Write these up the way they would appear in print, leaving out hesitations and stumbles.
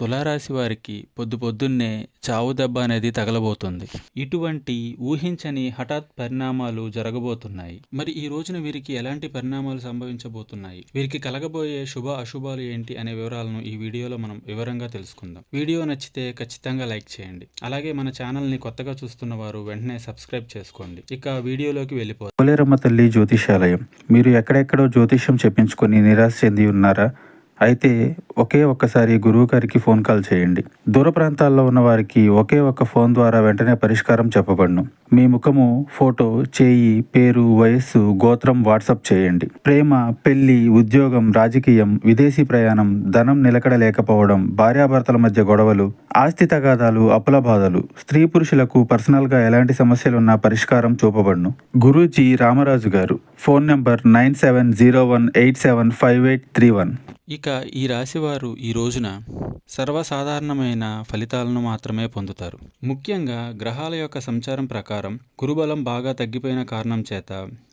తులారాశి వారికి పొద్దున్నే చావు దెబ్బ అనేది తగలబోతుంది. ఇటువంటి ఊహించని హఠాత్ పరిణామాలు జరగబోతున్నాయి. మరి ఈ రోజున వీరికి ఎలాంటి పరిణామాలు సంభవించబోతున్నాయి, వీరికి కలగబోయే శుభ అశుభాలు ఏంటి అనే వివరాలను ఈ వీడియోలో మనం వివరంగా తెలుసుకుందాం. వీడియో నచ్చితే ఖచ్చితంగా లైక్ చేయండి. అలాగే మన ఛానల్ని కొత్తగా చూస్తున్న వారు వెంటనే సబ్స్క్రైబ్ చేసుకోండి. ఇక వీడియోలోకి వెళ్ళిపోతాం. పోలేరమ్మ తల్లి జ్యోతిషాలయం. మీరు ఎక్కడెక్కడో జ్యోతిష్యం చెప్పించుకొని నిరాశ చెంది ఉన్నారా? అయితే ఒక్కసారి గురువు గారికి ఫోన్ కాల్ చేయండి. దూర ప్రాంతాల్లో ఉన్న వారికి ఒక్క ఫోన్ ద్వారా వెంటనే పరిష్కారం చెప్పబడును. మీ ముఖము, ఫోటో, చేయి, పేరు, వయస్సు, గోత్రం వాట్సాప్ చేయండి. ప్రేమ, పెళ్లి, ఉద్యోగం, రాజకీయం, విదేశీ ప్రయాణం, ధనం నిలకడ లేకపోవడం, భార్యాభర్తల మధ్య గొడవలు, ఆస్తి తగాదాలు, అప్పుల బాధలు, స్త్రీ పురుషులకు పర్సనల్గా ఎలాంటి సమస్యలున్నా పరిష్కారం చూపబడును. గురూజీ రామరాజు గారు. Phone number 9701875831. ఇక ఈ రాశివారు ఈ రోజున సర్వసాధారణమైన ఫలితాలను మాత్రమే పొందుతారు. ముఖ్యంగా గ్రహాల యొక్క సంచారం ప్రకారం గురుబలం బాగా తగ్గిపోయిన కారణం చేత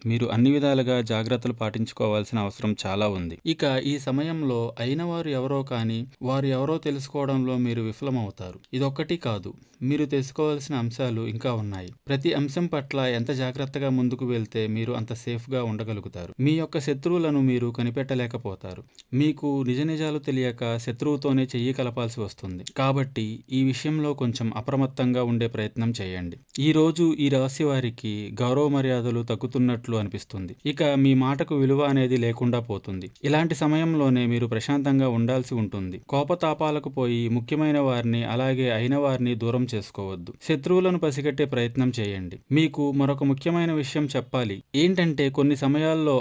మీరు అన్ని విధాలుగా జాగ్రత్తలు పాటించుకోవాల్సిన అవసరం చాలా ఉంది. ఇక ఈ సమయంలో అయిన వారు ఎవరో కానీ వారు ఎవరో తెలుసుకోవడంలో మీరు విఫలమవుతారు. ఇదొక్కటి కాదు, మీరు తెలుసుకోవాల్సిన అంశాలు ఇంకా ఉన్నాయి. ప్రతి అంశం పట్ల ఎంత జాగ్రత్తగా ముందుకు వెళ్తే మీరు అంత సేఫ్గా ఉండగలుగుతారు. మీ యొక్క శత్రువులను మీరు కనిపెట్టలేకపోతారు. మీకు నిజ నిజాలు తెలియక శత్రువుతోనే చెయ్యి కలపాల్సి వస్తుంది. కాబట్టి ఈ విషయంలో కొంచెం అప్రమత్తంగా ఉండే ప్రయత్నం చేయండి. ఈ రోజు ఈ రాశి వారికి గౌరవ మర్యాదలు తగ్గుతున్నట్లు అనిపిస్తుంది. ఇక మీ మాటకు విలువ అనేది లేకుండా పోతుంది. ఇలాంటి సమయంలోనే మీరు ప్రశాంతంగా ఉండాల్సి ఉంటుంది. కోపతాపాలకు పోయి ముఖ్యమైన వారిని అలాగే అయిన వారిని దూరం చేసుకోవద్దు. శత్రువులను పసిగట్టే ప్రయత్నం చేయండి. మీకు మరొక ముఖ్యమైన విషయం చెప్పాలి. ఏంటంటే కొన్ని సమయాల్లో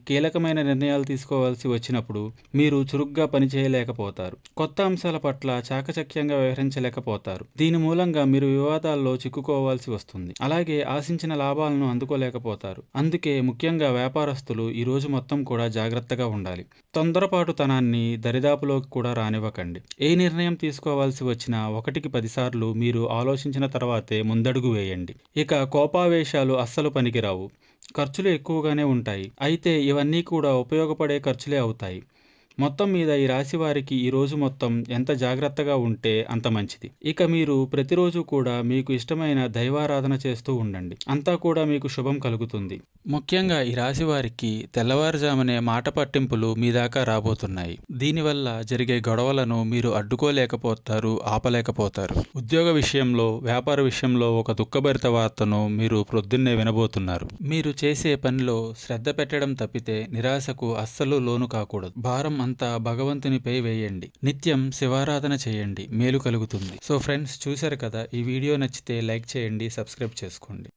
కీలకమైన నిర్ణయాలు తీసుకోవాల్సి వచ్చినప్పుడు మీరు చురుగ్గా పనిచేయలేకపోతారు. కొత్త అంశాల పట్ల చాకచక్యంగా వ్యవహరించలేకపోతారు. దీని మూలంగా మీరు వివాదాల్లో చిక్కుకోవాల్సి వస్తుంది. అలాగే ఆశించిన లాభాలను అందుకోలేకపోతారు. అందుకే ముఖ్యంగా వ్యాపారస్తులు ఈ రోజు మొత్తం కూడా జాగ్రత్తగా ఉండాలి. తొందరపాటుతనాన్ని దరిదాపులోకి కూడా రానివ్వకండి. ఏ నిర్ణయం తీసుకోవాల్సి వచ్చినా 1కి 10 సార్లు మీరు ఆలోచించిన తర్వాతే ముందడుగు వేయండి. ఇక కోపావేశాలు అస్సలు పనికిరావు. ఖర్చులు ఎక్కువగానే ఉంటాయి. అయితే ఇవన్నీ కూడా ఉపయోగపడే ఖర్చులే అవుతాయి. మొత్తం మీద ఈ రాశి వారికి ఈ రోజు మొత్తం ఎంత జాగ్రత్తగా ఉంటే అంత మంచిది. ఇక మీరు ప్రతిరోజు కూడా మీకు ఇష్టమైన దైవారాధన చేస్తూ ఉండండి. అంతా కూడా మీకు శుభం కలుగుతుంది. ముఖ్యంగా ఈ రాశి వారికి తెల్లవారుజామునే మాట పట్టింపులు మీ దాకా రాబోతున్నాయి. దీనివల్ల జరిగే గొడవలను మీరు అడ్డుకోలేకపోతారు, ఆపలేకపోతారు. ఉద్యోగ విషయంలో, వ్యాపార విషయంలో ఒక దుఃఖభరిత వార్తను మీరు ప్రొద్దున్నే వినబోతున్నారు. మీరు చేసే పనిలో శ్రద్ధ పెట్టడం తప్పితే నిరాశకు అస్సలు లోను కాకూడదు. భారం అంతా భగవంతునిపై వేయండి. నిత్యం శివారాధన చేయండి, మేలు కలుగుతుంది. సో ఫ్రెండ్స్, చూశారు కదా, ఈ వీడియో నచ్చితే లైక్ చేయండి, సబ్స్క్రైబ్ చేసుకోండి.